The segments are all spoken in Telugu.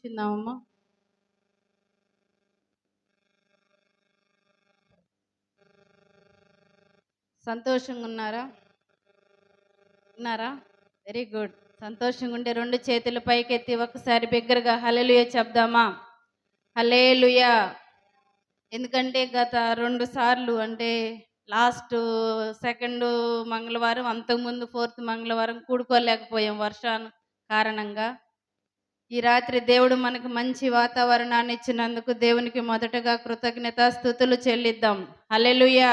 చిన్నామమ్మ సంతోషంగా ఉన్నారా? ఉన్నారా? Very good. సంతోషంగా ఉండే రెండు చేతులు పైకెత్తి ఒకసారి బిగ్గరగా హల్లెలూయా చెప్దామా? హల్లెలూయా. ఎందుకంటే గత 2 సార్లు అంటే లాస్ట్ సెకండ్ మంగళవారం, అంతకుముందు ఫోర్త్ మంగళవారం కూడుకోలేకపోయాం వర్షాల కారణంగా. ఈ రాత్రి దేవుడు మనకు మంచి వాతావరణాన్ని ఇచ్చినందుకు దేవునికి మొదటగా కృతజ్ఞతాస్తుతులు చెల్లిద్దాం. హల్లెలూయా.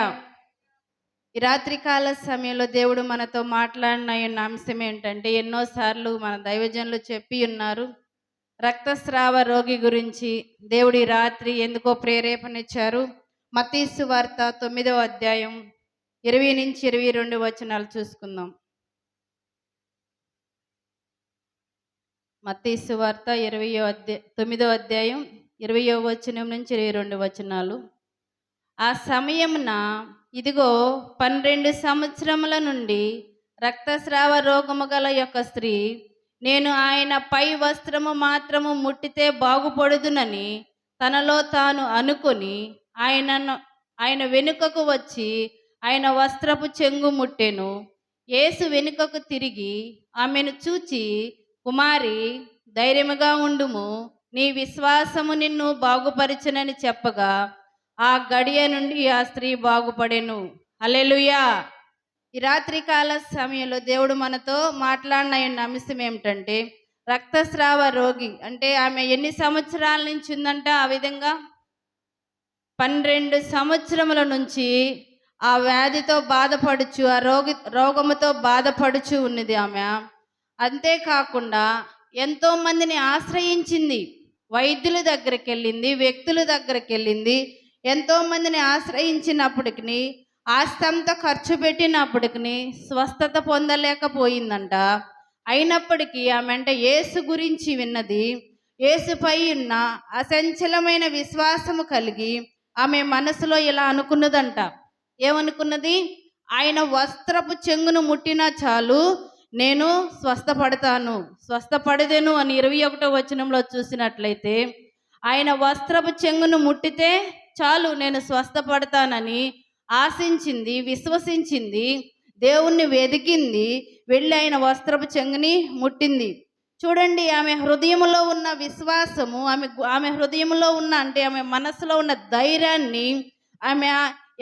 ఈ రాత్రికాల సమయంలో దేవుడు మనతో మాట్లాడిన అంశం ఏంటంటే, ఎన్నోసార్లు మన దైవజనులు చెప్పి ఉన్నారు, రక్తస్రావ రోగి గురించి దేవుడు ఈ రాత్రి ఎందుకో ప్రేరేపణిచ్చారు. మత్తయి సువార్త 9వ అధ్యాయం 20-22 వచనాలు చూసుకుందాం. మత్తయి సువార్త 9వ అధ్యాయం 20వ వచనం నుంచి 22 వచనాలు. ఆ సమయమున ఇదిగో 12 సంవత్సరముల నుండి రక్తస్రావ రోగము గల యొక్క స్త్రీ, నేను ఆయన పై వస్త్రము మాత్రము ముట్టితే బాగుపడుదునని తనలో తాను అనుకొని ఆయన వెనుకకు వచ్చి ఆయన వస్త్రపు చెంగు ముట్టెను. యేసు వెనుకకు తిరిగి ఆమెను చూచి, కుమారి, ధైర్యముగా ఉండుము, నీ విశ్వాసము నిన్ను బాగుపరిచునని చెప్పగా ఆ గడియ నుండి ఆ స్త్రీ బాగుపడెను. హల్లెలూయా. ఈ రాత్రికాల సమయంలో దేవుడు మనతో మాట్లాడిన అంశం ఏమిటంటే, రక్తస్రావ రోగి అంటే ఆమె ఎన్ని సంవత్సరాల నుంచి ఉందంట? ఆ విధంగా 12 సంవత్సరముల నుంచి ఆ వ్యాధితో బాధపడుచు, ఆ రోగముతో బాధపడుచు ఉన్నది ఆమె. అంతేకాకుండా ఎంతో మందిని ఆశ్రయించింది, వైద్యుల దగ్గరికి వెళ్ళింది, వ్యక్తుల దగ్గరికి వెళ్ళింది, ఎంతో మందిని ఆశ్రయించినప్పటికి, ఆస్తంతా ఖర్చు పెట్టినప్పటికి స్వస్థత పొందలేకపోయిందంట. అయినప్పటికీ ఆమె అంటే యేసు గురించి విన్నది, యేసుపై ఉన్న అచంచలమైన విశ్వాసము కలిగి ఆమె మనసులో ఇలా అనుకున్నదంట. ఏమనుకున్నది? ఆయన వస్త్రపు చెంగును ముట్టినా చాలు, నేను స్వస్థపడతాను, స్వస్థపడదేను అని 21వ వచనంలో చూసినట్లయితే, ఆయన వస్త్రపు చెంగును ముట్టితే చాలు నేను స్వస్థపడతానని ఆశించింది, విశ్వసించింది, దేవుణ్ణి వెదికింది, వెళ్ళి ఆయన వస్త్రపు చెంగుని ముట్టింది. చూడండి, ఆమె హృదయంలో ఉన్న విశ్వాసము, ఆమె హృదయంలో ఉన్న అంటే ఆమె మనసులో ఉన్న ధైర్యాన్ని ఆమె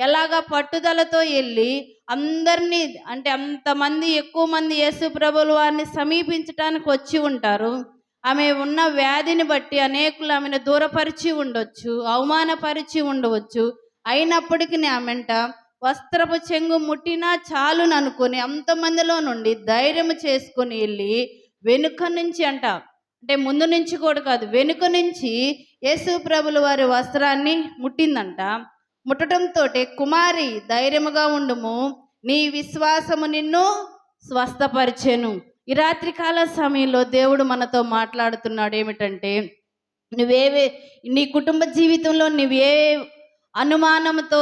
ఎలాగా పట్టుదలతో వెళ్ళి అందరినీ అంటే అంతమంది ఎక్కువ మంది యేసు ప్రభువుల వారిని సమీపించడానికి వచ్చి ఉంటారు. ఆమె ఉన్న వ్యాధిని బట్టి అనేకులు ఆమెను దూరపరిచి ఉండొచ్చు, అవమానపరిచి ఉండవచ్చు. అయినప్పటికీ ఆమెంట వస్త్రపు చెంగు ముట్టినా చాలును అనుకొని అంతమందిలో నుండి ధైర్యం చేసుకొని వెళ్ళి వెనుక నుంచి అంటే ముందు నుంచి కూడా కాదు, వెనుక నుంచి యేసు ప్రభుల వారి వస్త్రాన్ని ముట్టిందంట. ముట్టడంతో, కుమారి, ధైర్యముగా ఉండుము, నీ విశ్వాసము నిన్ను స్వస్థపరిచెను. ఈ రాత్రికాల సమయంలో దేవుడు మనతో మాట్లాడుతున్నాడు ఏమిటంటే, నీ కుటుంబ జీవితంలో నువ్వే అనుమానంతో,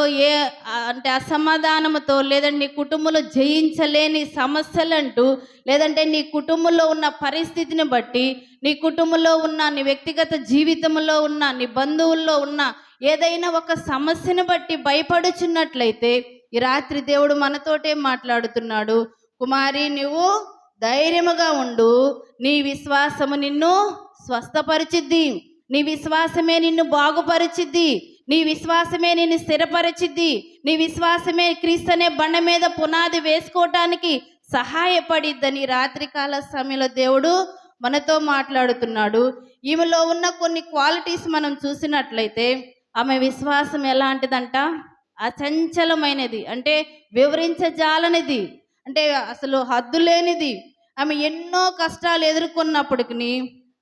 అంటే అసమాధానంతో, లేదంటే నీ కుటుంబంలో జయించలేని సమస్యలంటూ, లేదంటే నీ కుటుంబంలో ఉన్న పరిస్థితిని బట్టి, నీ కుటుంబంలో ఉన్న, నీ వ్యక్తిగత జీవితంలో ఉన్న, నీ బంధువుల్లో ఉన్న ఏదైనా ఒక సమస్యను బట్టి భయపడుచున్నట్లయితే ఈ రాత్రి దేవుడు మనతోటే మాట్లాడుతున్నాడు. కుమారి, నువ్వు ధైర్యముగా ఉండు, నీ విశ్వాసము నిన్ను స్వస్థపరిచిద్ది, నీ విశ్వాసమే నిన్ను బాగుపరిచిద్ది, నీ విశ్వాసమే నిన్ను స్థిరపరిచిద్ది, నీ విశ్వాసమే క్రీస్తు అనే బండ మీద పునాది వేసుకోవటానికి సహాయపడిద్దని రాత్రికాల సమయంలో దేవుడు మనతో మాట్లాడుతున్నాడు. ఈమెలో ఉన్న కొన్ని క్వాలిటీస్ మనం చూసినట్లయితే, ఆమె విశ్వాసం ఎలాంటిదంట? అచంచలమైనది, అంటే వివరించజాలనిది, అంటే అసలు హద్దు లేనిది. ఆమె ఎన్నో కష్టాలు ఎదుర్కొన్నప్పటికీ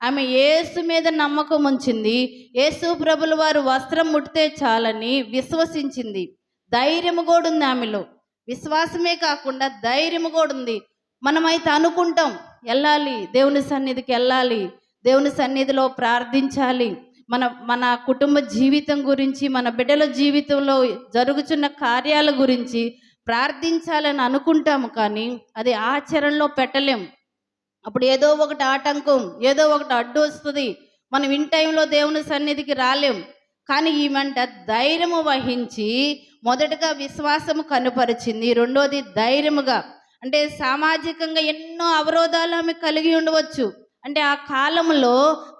ఆమె యేసు మీద నమ్మకం ఉంచింది. యేసు ప్రభుల వారు వస్త్రం ముట్టితే చాలని విశ్వసించింది. ధైర్యము కూడా ఉంది ఆమెలో. విశ్వాసమే కాకుండా ధైర్యము కూడా ఉంది. మనమైతే అనుకుంటాం, వెళ్ళాలి, దేవుని సన్నిధికి వెళ్ళాలి, దేవుని సన్నిధిలో ప్రార్థించాలి, మన కుటుంబ జీవితం గురించి, మన బిడ్డల జీవితంలో జరుగుతున్న కార్యాల గురించి ప్రార్థించాలని అనుకుంటాము, కానీ అది ఆచరణలో పెట్టలేం. అప్పుడు ఏదో ఒకటి ఆటంకం, ఏదో ఒకటి అడ్డు వస్తుంది, మనం ఇన్ టైంలో దేవుని సన్నిధికి రాలేం. కానీ ఈమెంట ధైర్యము వహించి మొదటగా విశ్వాసము కనుపరిచింది, రెండోది ధైర్యముగా. అంటే సామాజికంగా ఎన్నో అవరోధాలు ఆమె కలిగి ఉండవచ్చు. అంటే ఆ కాలంలో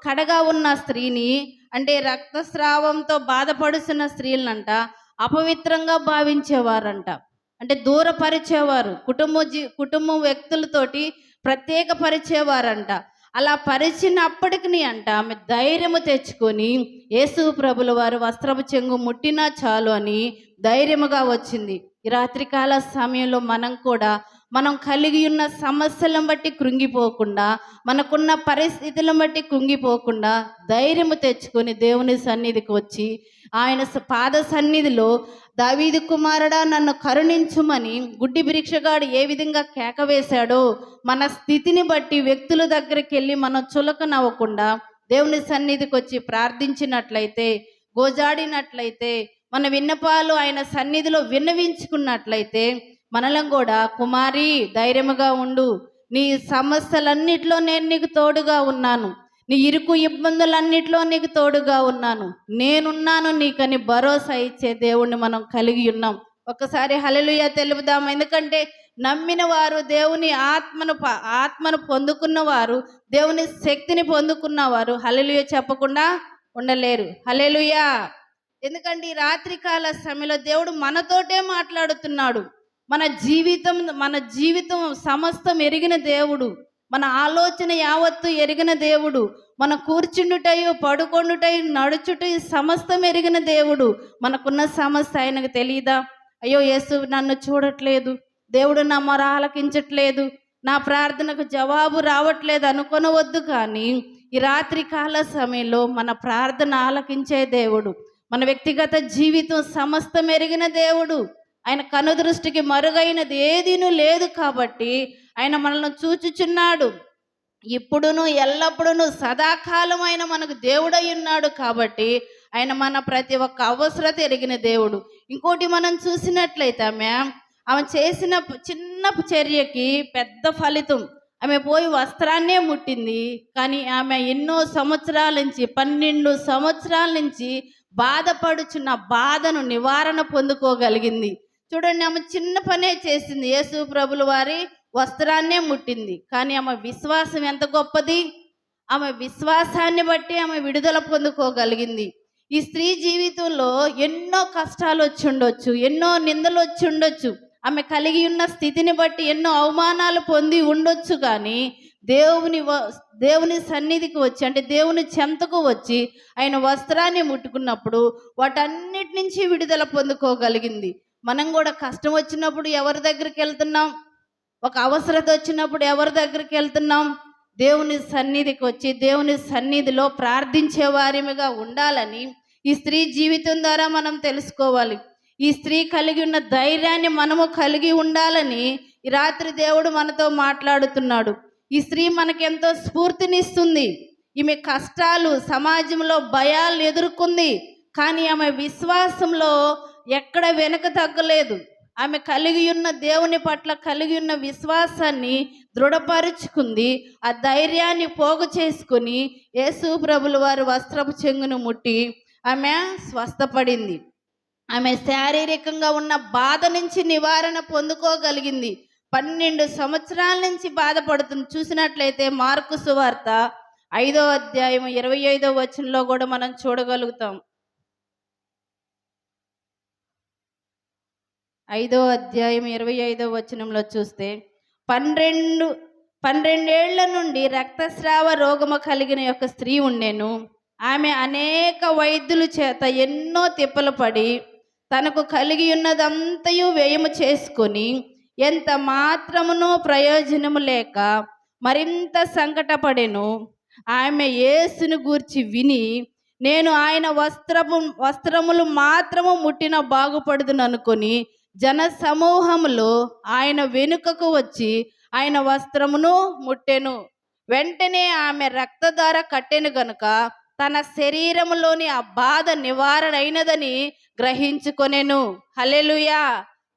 కడగా ఉన్న స్త్రీని, అంటే రక్తస్రావంతో బాధపడుతున్న స్త్రీలనంట అపవిత్రంగా భావించేవారంట. అంటే దూరపరిచేవారు, కుటుంబం వ్యక్తులతోటి ప్రత్యేకపరిచేవారంట. అలా పరిచినప్పటికి అంట ఆమె ధైర్యము తెచ్చుకొని యేసు ప్రభుల వారు వస్త్రపు చెంగు ముట్టినా చాలు అని ధైర్యముగా వచ్చింది. ఈ రాత్రికాల సమయంలో మనం కలిగి ఉన్న సమస్యలను బట్టి కృంగిపోకుండా, మనకున్న పరిస్థితులను బట్టి కృంగిపోకుండా ధైర్యము తెచ్చుకొని దేవుని సన్నిధికి వచ్చి ఆయన పాద సన్నిధిలో, దావీదు కుమారుడా నన్ను కరుణించుమని గుడ్డి భిక్షగాడు ఏ విధంగా కేక వేశాడో, మన స్థితిని బట్టి వ్యక్తుల దగ్గరికి వెళ్ళి మనం చులకనవ్వకుండా దేవుని సన్నిధికి వచ్చి ప్రార్థించినట్లయితే, గోజాడినట్లయితే, మన విన్నపాలు ఆయన సన్నిధిలో విన్నవించుకున్నట్లయితే, మనలం కూడా కుమారి ధైర్యముగా ఉండు, నీ సమస్యలన్నిట్లో నేను నీకు తోడుగా ఉన్నాను, నీ ఇరుకు ఇబ్బందులన్నిట్లో నీకు తోడుగా ఉన్నాను, నేనున్నాను నీకని భరోసా ఇచ్చే దేవుణ్ణి మనం కలిగి ఉన్నాం. ఒకసారి హల్లెలూయా తెలుపుదాం. ఎందుకంటే నమ్మిన వారు దేవుని ఆత్మను పొందుకున్నవారు, దేవుని శక్తిని పొందుకున్నవారు హల్లెలూయా చెప్పకుండా ఉండలేరు. హల్లెలూయా. ఎందుకంటే ఈ రాత్రికాల సమయంలో దేవుడు మనతోటే మాట్లాడుతున్నాడు. మన జీవితం సమస్తం ఎరిగిన దేవుడు, మన ఆలోచన యావత్తు ఎరిగిన దేవుడు, మన కూర్చుండుటయు పడుకొండుటయు నడుచుటయు సమస్తం ఎరిగిన దేవుడు. మనకున్న సమస్య ఆయనకు తెలియదా? అయ్యో యేసు నన్ను చూడట్లేదు, దేవుడు నా మొర ఆలకించట్లేదు, నా ప్రార్థనకు జవాబు రావట్లేదు అనుకొనవద్దు. కానీ ఈ రాత్రి కాల సమయంలో మన ప్రార్థన ఆలకించే దేవుడు, మన వ్యక్తిగత జీవితం సమస్తం ఎరిగిన దేవుడు. ఆయన కనుదృష్టికి మరుగైనది ఏదీనూ లేదు. కాబట్టి ఆయన మనల్ని చూచుచున్నాడు. ఇప్పుడును ఎల్లప్పుడూ సదాకాలం ఆయన మనకు దేవుడై ఉన్నాడు. కాబట్టి ఆయన మన ప్రతి ఒక్క అవసరత ఎరిగిన దేవుడు. ఇంకోటి మనం చూసినట్లయితే ఆమె చేసిన చిన్న చర్యకి పెద్ద ఫలితం. ఆమె పోయి వస్త్రాన్నే ముట్టింది. కానీ ఆమె ఎన్నో సంవత్సరాల నుంచి 12 సంవత్సరాల నుంచి బాధపడుచున్న బాధను నివారణ పొందుకోగలిగింది. చూడండి, ఆమె చిన్న పనే చేసింది. యేసు ప్రభుల వారి వస్త్రాన్నే ముట్టింది. కానీ ఆమె విశ్వాసం ఎంత గొప్పది! ఆమె విశ్వాసాన్ని బట్టి ఆమె విడుదల పొందుకోగలిగింది. ఈ స్త్రీ జీవితంలో ఎన్నో కష్టాలు వచ్చి ఉండొచ్చు, ఎన్నో నిందలు వచ్చి ఉండొచ్చు, ఆమె కలిగి ఉన్న స్థితిని బట్టి ఎన్నో అవమానాలు పొంది ఉండొచ్చు. కానీ దేవుని సన్నిధికి వచ్చి, అంటే దేవుని చెంతకు వచ్చి ఆయన వస్త్రాన్ని ముట్టుకున్నప్పుడు వాటన్నిటి నుంచి విడుదల పొందుకోగలిగింది. మనం కూడా కష్టం వచ్చినప్పుడు ఎవరి దగ్గరికి వెళ్తున్నాం? ఒక అవసరత వచ్చినప్పుడు ఎవరి దగ్గరికి వెళ్తున్నాం? దేవుని సన్నిధికి వచ్చి దేవుని సన్నిధిలో ప్రార్థించే వారిగా ఉండాలని ఈ స్త్రీ జీవితం ద్వారా మనం తెలుసుకోవాలి. ఈ స్త్రీ కలిగి ఉన్న ధైర్యాన్ని మనము కలిగి ఉండాలని ఈ రాత్రి దేవుడు మనతో మాట్లాడుతున్నాడు. ఈ స్త్రీ మనకెంతో స్ఫూర్తినిస్తుంది. ఈమె కష్టాలు, సమాజంలో భయాలు ఎదుర్కొంది. కానీ ఆమె విశ్వాసంలో ఎక్కడ వెనక తగ్గలేదు. ఆమె కలిగి ఉన్న దేవుని పట్ల కలిగి ఉన్న విశ్వాసాన్ని దృఢపరుచుకుంది. ఆ ధైర్యాన్ని పోగు చేసుకుని యేసు ప్రభుల వారి వస్త్రపు చెంగును ముట్టి ఆమె స్వస్థపడింది. ఆమె శారీరకంగా ఉన్న బాధ నుంచి నివారణ పొందుకోగలిగింది. 12 సంవత్సరాల నుంచి బాధపడుతుంది. చూసినట్లయితే మార్కు సువార్త 5వ అధ్యాయం 25వ వచనంలో కూడా మనం చూడగలుగుతాం. 5వ అధ్యాయం 25వ వచనంలో చూస్తే 12 ఏళ్ల నుండి రక్తస్రావ రోగము కలిగిన యొక్క స్త్రీ ఉండెను. ఆమె అనేక వైద్యుల చేత ఎన్నో తిప్పలు పడి తనకు కలిగి ఉన్నదంతయు వ్యయము చేసుకొని ఎంత మాత్రమును ప్రయోజనము లేక మరింత సంకటపడెను. ఆమె యేసును గూర్చి విని, నేను ఆయన వస్త్రములు మాత్రము ముట్టిన బాగుపడుదును అనుకొని జన సమూహములో ఆయన వెనుకకు వచ్చి ఆయన వస్త్రమును ముట్టెను. వెంటనే ఆమె రక్తధార కట్టెను గనుక తన శరీరములోని ఆ బాధ నివారణ అయినదని గ్రహించుకొనెను. హల్లెలూయా.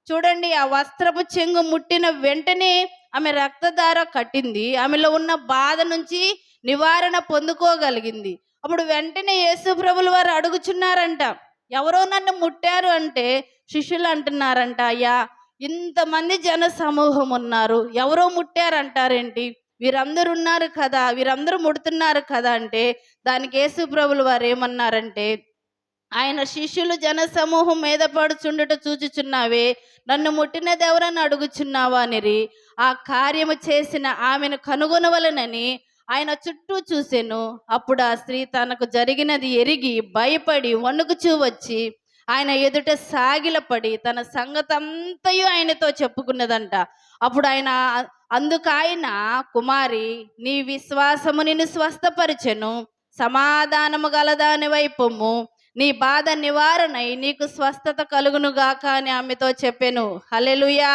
చూడండి, ఆ వస్త్రపు చెంగు ముట్టిన వెంటనే ఆమె రక్తధార కట్టింది. ఆమెలో ఉన్న బాధ నుంచి నివారణ పొందుకోగలిగింది. అప్పుడు వెంటనే యేసు ప్రభులు వారు అడుగుచున్నారంట, ఎవరో నన్ను ముట్టారు అంటే శిష్యులు అంటున్నారంట, అయ్యా ఇంతమంది జన సమూహం ఉన్నారు, ఎవరో ముట్టారంటారేంటి, వీరందరూ ఉన్నారు కదా, వీరందరూ ముడుతున్నారు కదా అంటే దానికి యేసు ప్రభులు వారు ఏమన్నారంటే, ఆయన శిష్యులు జన సమూహం మీద పడుచుండుట చూచుచున్నావే, నన్ను ముట్టినదెవరని అడుగుచున్నావా అనిరి. ఆ కార్యము చేసిన ఆమెను కనుగొనవలనని ఆయన చుట్టూ చూసెను. అప్పుడు ఆ స్త్రీ తనకు జరిగినది ఎరిగి భయపడి వణుకుచూ వచ్చి ఆయన ఎదుట సాగిలపడి తన సంగతంతయు ఆయనతో చెప్పుకున్నదంట. అప్పుడు ఆయన అందుకు ఆయన, కుమారి, నీ విశ్వాసము నిన్ను స్వస్థపరిచెను, సమాధానము గలదానివై పొమ్ము, నీ బాధ నివారణై నీకు స్వస్థత కలుగునుగాక అని ఆమెతో చెప్పెను. హల్లెలూయా.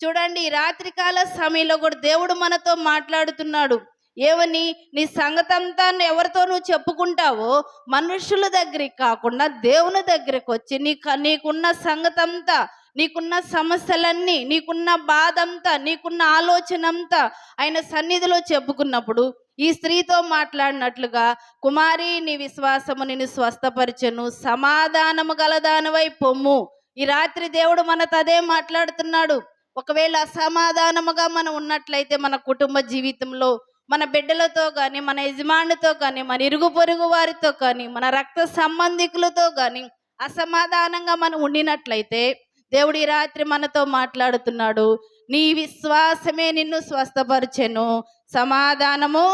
చూడండి, ఈ రాత్రికాల సమయంలో కూడా దేవుడు మనతో మాట్లాడుతున్నాడు. ఏమని? నీ సంగతంతా ఎవరితో నువ్వు చెప్పుకుంటావో మనుషుల దగ్గరికి కాకుండా దేవుని దగ్గరికి వచ్చి నీకున్న సంగతంతా, నీకున్న సమస్యలన్నీ, నీకున్న బాధ అంతా, నీకున్న ఆలోచన అంతా ఆయన సన్నిధిలో చెప్పుకున్నప్పుడు ఈ స్త్రీతో మాట్లాడినట్లుగా, కుమారి, నీ విశ్వాసము నిన్ను స్వస్థపరిచెను, సమాధానము గలదానివై పొమ్ము. ఈ రాత్రి దేవుడు మనతో అదే మాట్లాడుతున్నాడు. ఒకవేళ అసమాధానముగా మనం ఉన్నట్లయితే మన కుటుంబ జీవితంలో, మన బిడ్డలతో కానీ, మన యజమానితో కానీ, మన ఇరుగు పొరుగు వారితో కానీ, మన రక్త సంబంధికులతో కానీ అసమాధానంగా మనం ఉండినట్లయితే దేవుడు ఈ రాత్రి మనతో మాట్లాడుతున్నాడు. నీ విశ్వాసమే నిన్ను స్వస్థపరిచెను, సమాధానము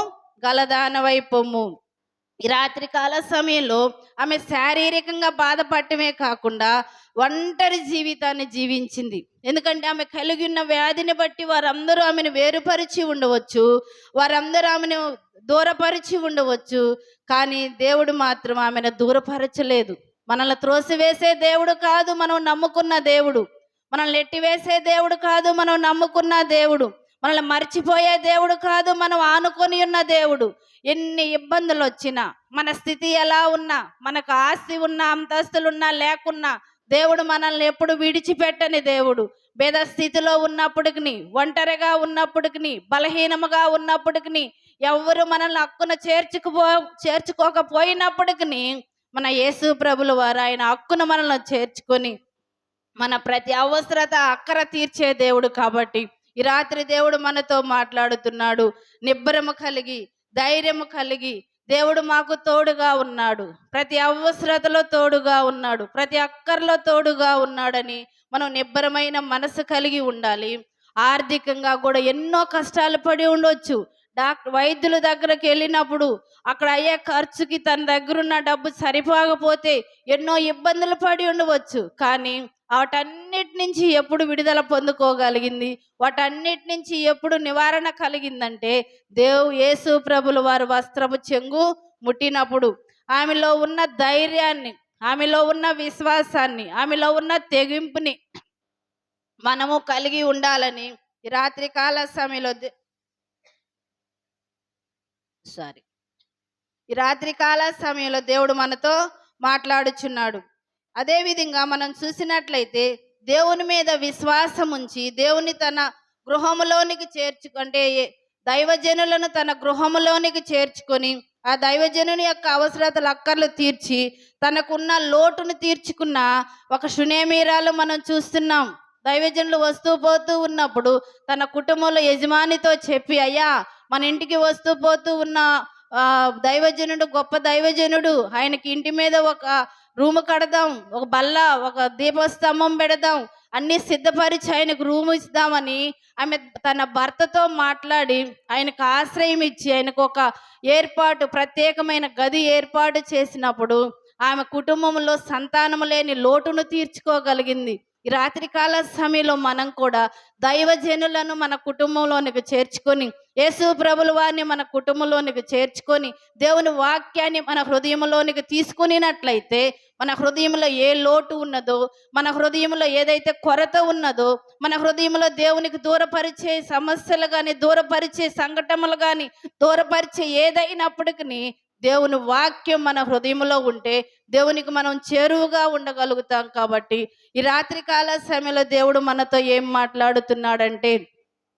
గలదానవై పొమ్ము. ఈ రాత్రి కాల సమయంలో ఆమె శారీరకంగా బాధపడటమే కాకుండా ఒంటరి జీవితాన్ని జీవించింది. ఎందుకంటే ఆమె కలిగి ఉన్న వ్యాధిని బట్టి వారందరూ ఆమెను వేరుపరిచి ఉండవచ్చు, వారందరూ ఆమెను దూరపరిచి ఉండవచ్చు, కానీ దేవుడు మాత్రం ఆమెను దూరపరచలేదు. మనల్ని త్రోసివేసే దేవుడు కాదు మనం నమ్ముకున్న దేవుడు, మనల్ని ఎట్టివేసే దేవుడు కాదు మనం నమ్ముకున్న దేవుడు, మనల్ని మర్చిపోయే దేవుడు కాదు మనం ఆనుకొని ఉన్న దేవుడు. ఎన్ని ఇబ్బందులు వచ్చినా, మన స్థితి ఎలా ఉన్నా, మనకు ఆస్తి ఉన్నా, అంతస్తులున్నా లేకున్నా, దేవుడు మనల్ని ఎప్పుడు విడిచిపెట్టని దేవుడు. భేద స్థితిలో ఉన్నప్పటికి, ఒంటరిగా ఉన్నప్పటికి, బలహీనముగా ఉన్నప్పటికి, ఎవరు మనల్ని హక్కున చేర్చుకోకపోయినప్పటికీ మన యేసు ప్రభుల వారు ఆయన హక్కున మనల్ని చేర్చుకొని మన ప్రతి అవసరత అక్కర తీర్చే దేవుడు. కాబట్టి ఈ రాత్రి దేవుడు మనతో మాట్లాడుతున్నాడు. నిబ్బరము కలిగి, ధైర్యము కలిగి, దేవుడు మాకు తోడుగా ఉన్నాడు, ప్రతి అవసరతలో తోడుగా ఉన్నాడు, ప్రతి అక్కర్లో తోడుగా ఉన్నాడని మనం నిబ్బరమైన మనసు కలిగి ఉండాలి. ఆర్థికంగా కూడా ఎన్నో కష్టాలు పడి ఉండొచ్చు. వైద్యుల దగ్గరకు వెళ్ళినప్పుడు అక్కడ అయ్యే ఖర్చుకి తన దగ్గర ఉన్న డబ్బు సరిపోకపోతే ఎన్నో ఇబ్బందులు పడి ఉండవచ్చు. కానీ వాటన్నిటి నుంచి ఎప్పుడు విడుదల పొందుకోగలిగింది, వాటన్నిటి నుంచి ఎప్పుడు నివారణ కలిగిందంటే యేసు ప్రభుల వారు వస్త్రము చెంగు ముట్టినప్పుడు. ఆమెలో ఉన్న ధైర్యాన్ని, ఆమెలో ఉన్న విశ్వాసాన్ని, ఆమెలో ఉన్న తెగింపుని మనము కలిగి ఉండాలని ఈ రాత్రి కాల సమయంలో ఈ రాత్రి కాల సమయంలో దేవుడు మనతో మాట్లాడుచున్నాడు. అదేవిధంగా మనం చూసినట్లయితే దేవుని మీద విశ్వాసం ఉంచి దేవుని తన గృహములోనికి అంటే దైవజనులను తన గృహములోనికి చేర్చుకొని ఆ దైవజనుని యొక్క అవసరతలు అక్కర్లు తీర్చి తనకున్న లోటును తీర్చుకున్న ఒక షునేమీరాలు మనం చూస్తున్నాం. దైవజనులు వస్తూ పోతూ ఉన్నప్పుడు తన కుటుంబంలో యజమానితో చెప్పి, అయ్యా మన ఇంటికి వస్తూ పోతూ ఉన్న దైవజనుడు గొప్ప దైవజనుడు, ఆయనకి ఇంటి మీద ఒక రూము కడదాం, ఒక బల్ల, ఒక దీపస్తంభం పెడదాం, అన్నీ సిద్ధపరిచి ఆయనకు రూము ఇస్తామని ఆమె తన భర్తతో మాట్లాడి ఆయనకు ఆశ్రయం ఇచ్చి ఆయనకు ఒక ప్రత్యేకమైన గది ఏర్పాటు చేసినప్పుడు ఆమె కుటుంబంలో సంతానము లేని లోటును తీర్చుకోగలిగింది. ఈ రాత్రికాల సమయంలో మనం కూడా దైవజనులను మన కుటుంబంలోనికి చేర్చుకొని, యేసు ప్రభుల వారిని మన కుటుంబంలోనికి చేర్చుకొని, దేవుని వాక్యాన్ని మన హృదయంలోనికి తీసుకునినట్లయితే మన హృదయంలో ఏ లోటు ఉన్నదో, మన హృదయంలో ఏదైతే కొరత ఉన్నదో, మన హృదయంలో దేవునికి దూరపరిచే సమస్యలు కానీ, దూరపరిచే సంఘటనలు కానీ, దూరపరిచే ఏదైనప్పటికీ దేవుని వాక్యం మన హృదయంలో ఉంటే దేవునికి మనం చేరువుగా ఉండగలుగుతాం. కాబట్టి ఈ రాత్రికాల సమయంలో దేవుడు మనతో ఏం మాట్లాడుతున్నాడంటే,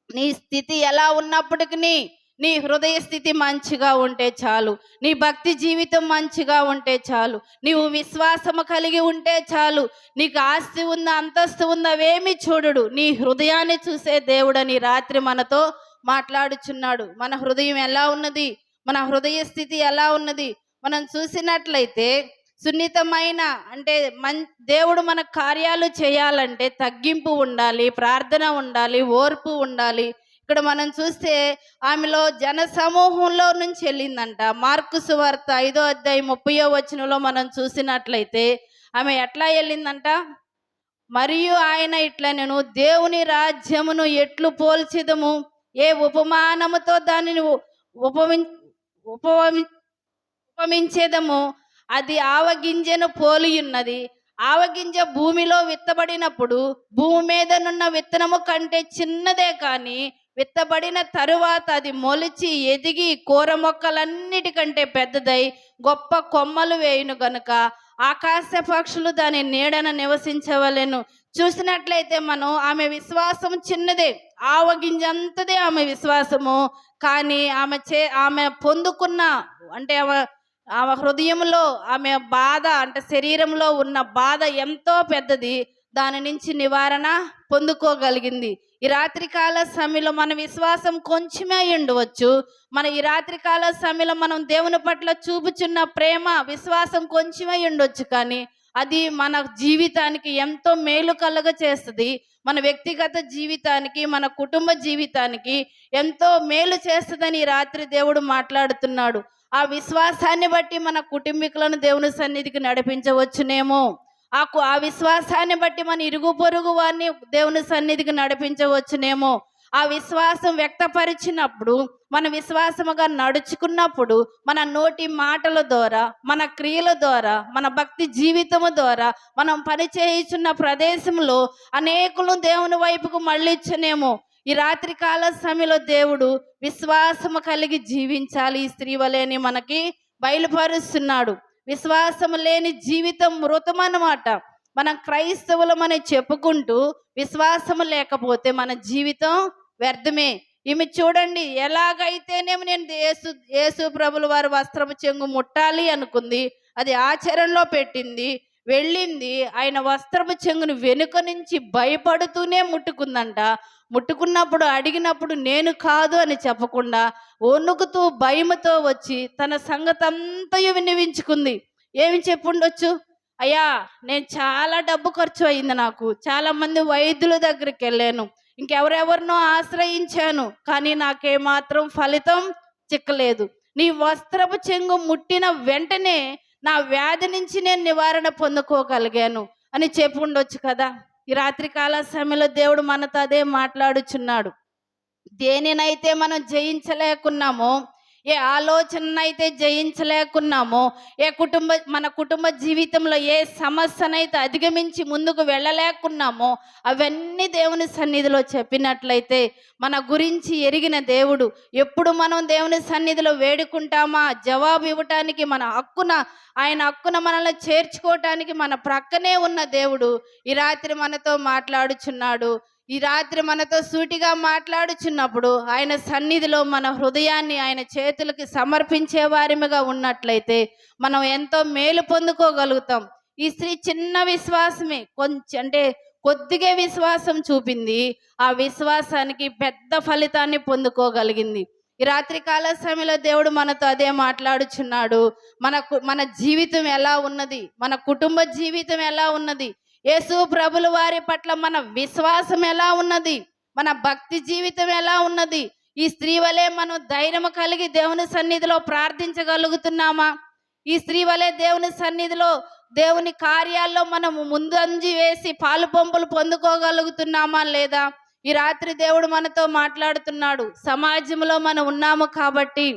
నీ స్థితి ఎలా ఉన్నప్పటికీ, నీ హృదయ స్థితి మంచిగా ఉంటే చాలు, నీ భక్తి జీవితం మంచిగా ఉంటే చాలు, నీవు విశ్వాసము కలిగి ఉంటే చాలు. నీకు ఆస్తి ఉందా, అంతస్తు ఉందా, అవేమి చూడడు, నీ హృదయాన్ని చూసే దేవుడని రాత్రి మనతో మాట్లాడుచున్నాడు. మన హృదయం ఎలా ఉన్నది, మన హృదయ స్థితి ఎలా ఉన్నది మనం చూసినట్లయితే, సున్నితమైన అంటే దేవుడు మన కార్యాలు చేయాలంటే తగ్గింపు ఉండాలి, ప్రార్థన ఉండాలి, ఓర్పు ఉండాలి. ఇక్కడ మనం చూస్తే ఆమెలో జన సమూహంలో నుంచి వెళ్ళిందంట. మార్కు సువార్త 5వ అధ్యాయం 30వ వచనంలో మనం చూసినట్లయితే ఆమె ఎట్లా వెళ్ళిందంట, మరియు ఆయన ఇట్లా, నేను దేవుని రాజ్యమును ఎట్లు పోల్చిదము, ఏ ఉపమానముతో దానిని ఉపమించేదము, అది ఆవగింజను పోలియున్నది. ఆవగింజ భూమిలో విత్తబడినప్పుడు భూమి మీదనున్న విత్తనము కంటే చిన్నదే, కానీ విత్తబడిన తరువాత అది మొలిచి ఎదిగి కూర మొక్కలన్నిటికంటే పెద్దదై గొప్ప కొమ్మలు వేయును గనుక ఆకాశ పక్షులు దాని నీడన నివసించవలెను. చూసినట్లయితే మనం ఆమె విశ్వాసం చిన్నదే, ఆవగింజంతదే ఆమె విశ్వాసము. కానీ ఆమె పొందుకున్న అంటే ఆమె హృదయంలో ఆమె బాధ అంటే శరీరంలో ఉన్న బాధ ఎంతో పెద్దది. దాని నుంచి నివారణ పొందుకోగలిగింది. ఈ రాత్రికాల సమయంలో మన విశ్వాసం కొంచెమే ఉండవచ్చు. ఈ రాత్రికాల సమయంలో మనం దేవుని పట్ల చూపుచున్న ప్రేమ విశ్వాసం కొంచెమే ఉండొచ్చు, కానీ అది మన జీవితానికి ఎంతో మేలు కలుగ చేస్తుంది. మన వ్యక్తిగత జీవితానికి, మన కుటుంబ జీవితానికి ఎంతో మేలు చేస్తుందని ఈ రాత్రి దేవుడు మాట్లాడుతున్నాడు. ఆ విశ్వాసాన్ని బట్టి మన కుటుంబీకులను దేవుని సన్నిధికి నడిపించవచ్చునేమో. ఆ విశ్వాసాన్ని బట్టి మన ఇరుగు పొరుగు వారిని దేవుని సన్నిధికి నడిపించవచ్చునేమో. ఆ విశ్వాసం వ్యక్తపరిచినప్పుడు, మన విశ్వాసముగా నడుచుకున్నప్పుడు, మన నోటి మాటల ద్వారా, మన క్రియల ద్వారా, మన భక్తి జీవితము ద్వారా మనం పనిచేయుచున్న ప్రదేశంలో అనేకులు దేవుని వైపుకు మళ్ళించనేమో. ఈ రాత్రికాల సమయంలో దేవుడు విశ్వాసము కలిగి జీవించాలి ఈ స్త్రీ వలెని మనకి బయలుపరుస్తున్నాడు. విశ్వాసము లేని జీవితం మృతం అన్నమాట. మనం క్రైస్తవులమని చెప్పుకుంటూ విశ్వాసము లేకపోతే మన జీవితం వ్యర్థమే. ఈమె చూడండి, ఎలాగైతేనేమో నేను యేసు ప్రభుల వారి వస్త్రము చెంగు ముట్టాలి అనుకుంది, అది ఆచరణలో పెట్టింది, వెళ్ళింది. ఆయన వస్త్రము చెంగును వెనుక నుంచి భయపడుతూనే ముట్టుకుందంట. ముట్టుకున్నప్పుడు అడిగినప్పుడు నేను కాదు అని చెప్పకుండా వణుకుతూ భయముతో వచ్చి తన సంగతంతయు వినిపించుకుంది. ఏమి చెప్పుండొచ్చు, అయ్యా నేను చాలా డబ్బు ఖర్చు అయింది, నాకు చాలా మంది వైద్యుల దగ్గరికి వెళ్ళాను, ఇంకెవరెవరినో ఆశ్రయించాను, కానీ నాకేమాత్రం ఫలితం చిక్కలేదు. నీ వస్త్రపు చెంగు ముట్టిన వెంటనే నా వ్యాధి నుంచి నేను నివారణ పొందుకోగలిగాను అని చెప్పుండొచ్చు కదా. ఈ రాత్రికాల సమయంలో దేవుడు మనతో అదే మాట్లాడుచున్నాడు. దేనినైతే మనం జయించలేకున్నామో, ఏ ఆలోచననైతే జయించలేకున్నామో, మన కుటుంబ జీవితంలో ఏ సమస్యనైతే అధిగమించి ముందుకు వెళ్ళలేకున్నామో, అవన్నీ దేవుని సన్నిధిలో చెప్పినట్లయితే మన గురించి ఎరిగిన దేవుడు ఎప్పుడు మనం దేవుని సన్నిధిలో వేడుకుంటామా, జవాబు ఇవ్వటానికి ఆయన హక్కున మనల్ని చేర్చుకోవటానికి మన ప్రక్కనే ఉన్న దేవుడు ఈ రాత్రి మనతో మాట్లాడుచున్నాడు. ఈ రాత్రి మనతో సూటిగా మాట్లాడుచున్నప్పుడు ఆయన సన్నిధిలో మన హృదయాన్ని ఆయన చేతులకి సమర్పించే వారిగా ఉన్నట్లయితే మనం ఎంతో మేలు పొందుకోగలుగుతాం. ఈ స్త్రీ చిన్న విశ్వాసమే, కొద్దిగా విశ్వాసం చూపింది, ఆ విశ్వాసానికి పెద్ద ఫలితాన్ని పొందుకోగలిగింది. ఈ రాత్రికాల సమయంలో దేవుడు మనతో అదే మాట్లాడుచున్నాడు. మన జీవితం ఎలా ఉన్నది, మన కుటుంబ జీవితం ఎలా ఉన్నది, యేసు ప్రభుల వారి పట్ల మన విశ్వాసం ఎలా ఉన్నది, మన భక్తి జీవితం ఎలా ఉన్నది, ఈ స్త్రీ వలె మనం ధైర్యం కలిగి దేవుని సన్నిధిలో ప్రార్థించగలుగుతున్నామా? ఈ స్త్రీ వలె దేవుని సన్నిధిలో దేవుని కార్యాల్లో మనము ముందంజి వేసి పాలు పంపులు పొందుకోగలుగుతున్నామా లేదా? ఈ రాత్రి దేవుడు మనతో మాట్లాడుతున్నాడు. సమాజంలో మనం ఉన్నాము కాబట్టి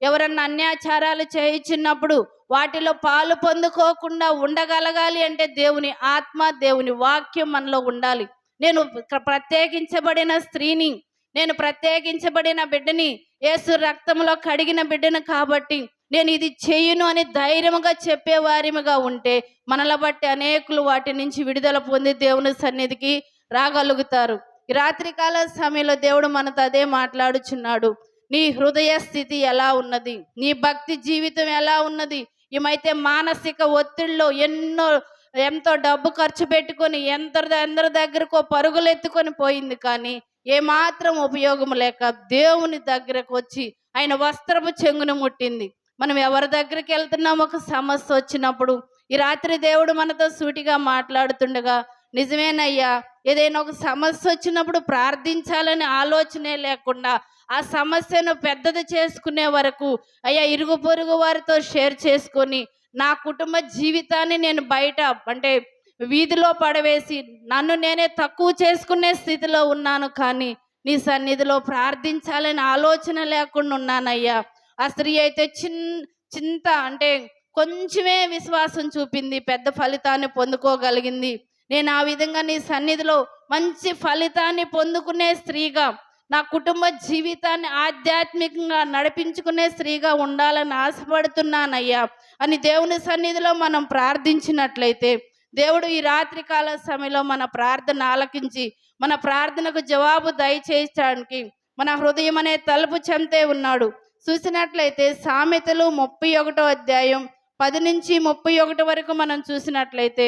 ఎవరన్నా అన్యాచారాలు చేయించినప్పుడు వాటిలో పాలు పొందుకోకుండా ఉండగలగాలి అంటే దేవుని ఆత్మ, దేవుని వాక్యం మనలో ఉండాలి. నేను ప్రత్యేకించబడిన స్త్రీని, నేను ప్రత్యేకించబడిన బిడ్డని, యేసు రక్తంలో కడిగిన బిడ్డను కాబట్టి నేను ఇది చెయ్యను అని ధైర్యంగా చెప్పేవారిగా ఉంటే మనల బట్టి అనేకులు వాటి నుంచి విడుదల పొంది దేవుని సన్నిధికి రాగలుగుతారు. ఈ రాత్రికాల సమయంలో దేవుడు మనతో అదే మాట్లాడుచున్నాడు. నీ హృదయ స్థితి ఎలా ఉన్నది, నీ భక్తి జీవితం ఎలా ఉన్నది. ఏమైతే మానసిక ఒత్తిడిలో ఎంతో డబ్బు ఖర్చు పెట్టుకొని ఎందరి దగ్గరకో పరుగులు ఎత్తుకొని పోయింది, కానీ ఏమాత్రం ఉపయోగం లేక దేవుని దగ్గరకు వచ్చి ఆయన వస్త్రపు చెంగును ముట్టింది. మనం ఎవరి దగ్గరికి వెళ్తున్నాం ఒక సమస్య వచ్చినప్పుడు? ఈ రాత్రి దేవుడు మనతో సూటిగా మాట్లాడుతుండగా, నిజమేనయ్యా, ఏదైనా ఒక సమస్య వచ్చినప్పుడు ప్రార్థించాలని ఆలోచనే లేకుండా ఆ సమస్యను పెద్దది చేసుకునే వరకు అయ్యా ఇరుగు పొరుగు వారితో షేర్ చేసుకొని నా కుటుంబ జీవితాన్ని నేను బయట అంటే వీధిలో పడవేసి నన్ను నేనే తక్కువ చేసుకునే స్థితిలో ఉన్నాను, కానీ నీ సన్నిధిలో ప్రార్థించాలని ఆలోచన లేకుండా ఉన్నానయ్యా. ఆ స్త్రీ అయితే చింత అంటే కొంచెమే విశ్వాసం చూపింది, పెద్ద ఫలితాన్ని పొందుకోగలిగింది. నేను ఆ విధంగా నీ సన్నిధిలో మంచి ఫలితాన్ని పొందుకునే స్త్రీగా, నా కుటుంబ జీవితాన్ని ఆధ్యాత్మికంగా నడిపించుకునే స్త్రీగా ఉండాలని ఆశపడుతున్నానయ్యా అని దేవుని సన్నిధిలో మనం ప్రార్థించినట్లయితే, దేవుడు ఈ రాత్రికాల సమయంలో మన ప్రార్థన ఆలకించి మన ప్రార్థనకు జవాబు దయచేయడానికి మన హృదయం అనే తలుపు చెంతే ఉన్నాడు. చూసినట్లయితే సామెతలు 31వ అధ్యాయం 10 నుంచి 31 వరకు మనం చూసినట్లయితే,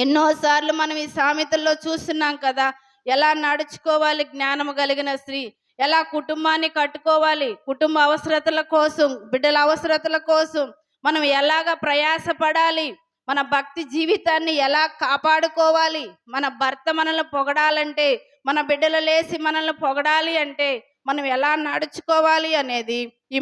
ఎన్నోసార్లు మనం ఈ సామెతల్లో చూస్తున్నాం కదా, ఎలా నడుచుకోవాలి జ్ఞానము కలిగిన స్త్రీ, ఎలా కుటుంబాన్ని కట్టుకోవాలి, కుటుంబ అవసరతల కోసం, బిడ్డల అవసరతల కోసం మనం ఎలాగ ప్రయాసపడాలి, మన భక్తి జీవితాన్ని ఎలా కాపాడుకోవాలి, మన భర్త మనల్ని పొగడాలంటే, మన బిడ్డలు లేసి మనల్ని పొగడాలి అంటే మనం ఎలా నడుచుకోవాలి అనేది ఈ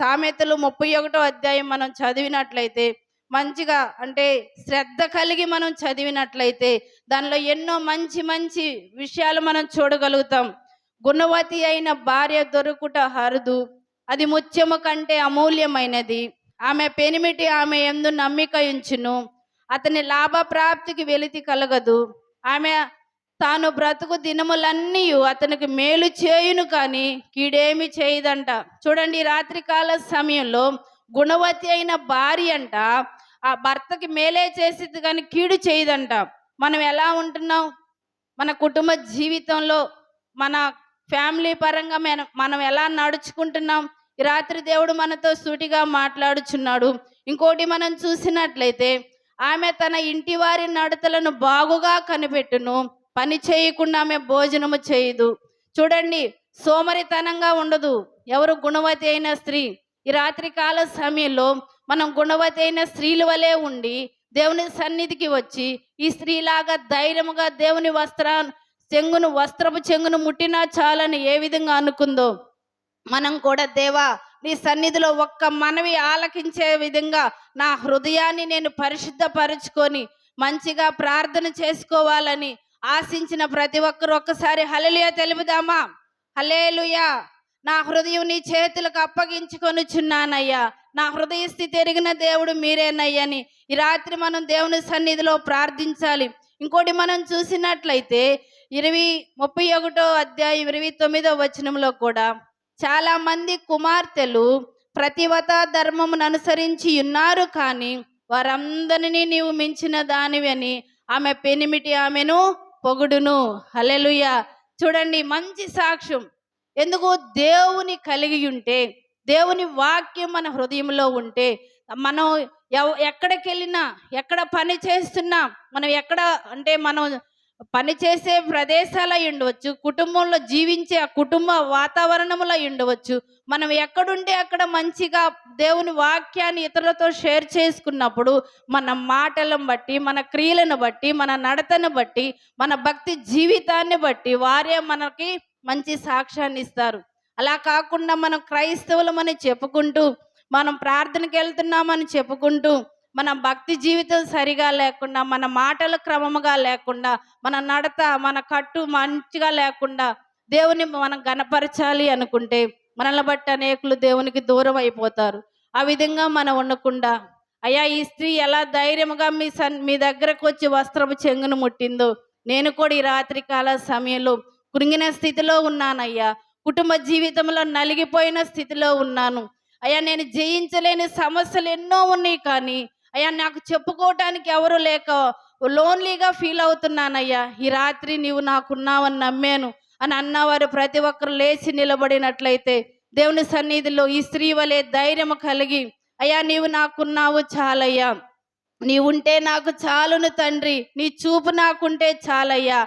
సామెతలు 31వ అధ్యాయం మనం చదివినట్లయితే, మంచిగా అంటే శ్రద్ధ కలిగి మనం చదివినట్లయితే దానిలో ఎన్నో మంచి మంచి విషయాలు మనం చూడగలుగుతాం. గుణవతి అయిన భార్య దొరుకుట అరుదు, అది ముత్యము కంటే అమూల్యమైనది. ఆమె పెనిమిటి ఆమె యందు నమ్మిక ఉంచును, అతని లాభప్రాప్తికి వెలితి కలగదు. ఆమె తాను బ్రతుకు దినములన్నీ అతనికి మేలు చేయును, కానీ కీడేమి చేయదంట. చూడండి, రాత్రికాల సమయంలో గుణవతి అయిన భార్య అంట ఆ భర్తకి మేలే చేసేది కానీ కీడు చేయదంట. మనం ఎలా ఉంటున్నాం, మన కుటుంబ జీవితంలో మన ఫ్యామిలీ పరంగా మనం ఎలా నడుచుకుంటున్నాం? ఈ రాత్రి దేవుడు మనతో సూటిగా మాట్లాడుచున్నాడు. ఇంకోటి మనం చూసినట్లయితే, ఆమె తన ఇంటి వారి నడతలను బాగుగా కనిపెట్టును, పని చేయకుండా ఆమె భోజనము చేయదు. చూడండి, సోమరితనంగా ఉండదు. ఎవరు? గుణవతి అయిన స్త్రీ. ఈ రాత్రికాల సమయంలో మనం గుణవతి అయిన స్త్రీల వలె ఉండి దేవుని సన్నిధికి వచ్చి ఈ స్త్రీలాగా ధైర్యముగా దేవుని వస్త్రపు చెంగును ముట్టినా చాలని ఏ విధంగా అనుకుందో, మనం కూడా దేవా నీ సన్నిధిలో ఒక్క మనవి ఆలకించే విధంగా నా హృదయాన్ని నేను పరిశుద్ధపరుచుకొని మంచిగా ప్రార్థన చేసుకోవాలని ఆశించిన ప్రతి ఒక్కరు ఒక్కసారి హల్లెలూయా తెలుపుదామా? హల్లెలూయా. నా హృదయం నీ చేతులకు అప్పగించుకొనుచున్నానయ్యా, నా హృదయ స్థితి ఎరిగిన దేవుడు మీరేనయ్యని ఈ రాత్రి మనం దేవుని సన్నిధిలో ప్రార్థించాలి. ఇంకోటి మనం చూసినట్లయితే 31వ అధ్యాయం 29వ వచనంలో కూడా, చాలా మంది కుమార్తెలు ప్రతివత ధర్మమును అనుసరించి ఉన్నారు, కానీ వారందరినీ నీవు మించిన దానివని ఆమె పెనిమిటి ఆమెను పొగుడును. హల్లెలూయా. చూడండి, మంచి సాక్ష్యం. ఎందుకు? దేవుని కలిగి ఉంటే, దేవుని వాక్యం మన హృదయంలో ఉంటే, మనం ఎక్కడికి వెళ్ళినా, ఎక్కడ పని చేస్తున్నా, మనం ఎక్కడ అంటే మనం పని చేసే ప్రదేశాలు ఉండవచ్చు, కుటుంబంలో జీవించే ఆ కుటుంబ వాతావరణంలో ఉండవచ్చు, మనం ఎక్కడుంటే అక్కడ మంచిగా దేవుని వాక్యాన్ని ఇతరులతో షేర్ చేసుకున్నప్పుడు మన మాటలను బట్టి, మన క్రియలను బట్టి, మన నడతను బట్టి, మన భక్తి జీవితాన్ని బట్టి వారే మనకి మంచి సాక్ష్యాన్ని ఇస్తారు. అలా కాకుండా మనం క్రైస్తవులమని చెప్పుకుంటూ, మనం ప్రార్థనకి వెళ్తున్నామని చెప్పుకుంటూ, మన భక్తి జీవితం సరిగా లేకుండా, మన మాటలు క్రమముగా లేకుండా, మన నడత మన కట్టు మంచిగా లేకుండా దేవుని మనం గణపరచాలి అనుకుంటే మనల్ని బట్టి అనేకులు దేవునికి దూరం అయిపోతారు. ఆ విధంగా మనం ఉండకుండా, అయ్యా ఈ స్త్రీ ఎలా ధైర్యముగా మీ దగ్గరకు వచ్చి వస్త్రపు చెంగును ముట్టిందో, నేను కూడా ఈ రాత్రికాల సమయంలో కృంగిన స్థితిలో ఉన్నానయ్యా, కుటుంబ జీవితంలో నలిగిపోయిన స్థితిలో ఉన్నాను అయ్యా, నేను జయించలేని సమస్యలు ఎన్నో ఉన్నాయి, కానీ అయ్యా నాకు చెప్పుకోవటానికి ఎవరు లేక లోన్లీగా ఫీల్ అవుతున్నానయ్యా. ఈ రాత్రి నీవు నాకున్నావని నమ్మాను. అని అన్నవారు ప్రతి ఒక్కరు లేచి నిలబడినట్లయితే దేవుని సన్నిధిలో ఈ స్త్రీ వలె ధైర్యం కలిగి, అయ్యా నీవు నాకున్నావు చాలయ్యా, నీవుంటే నాకు చాలును తండ్రి, నీ చూపు నాకుంటే చాలయ్యా,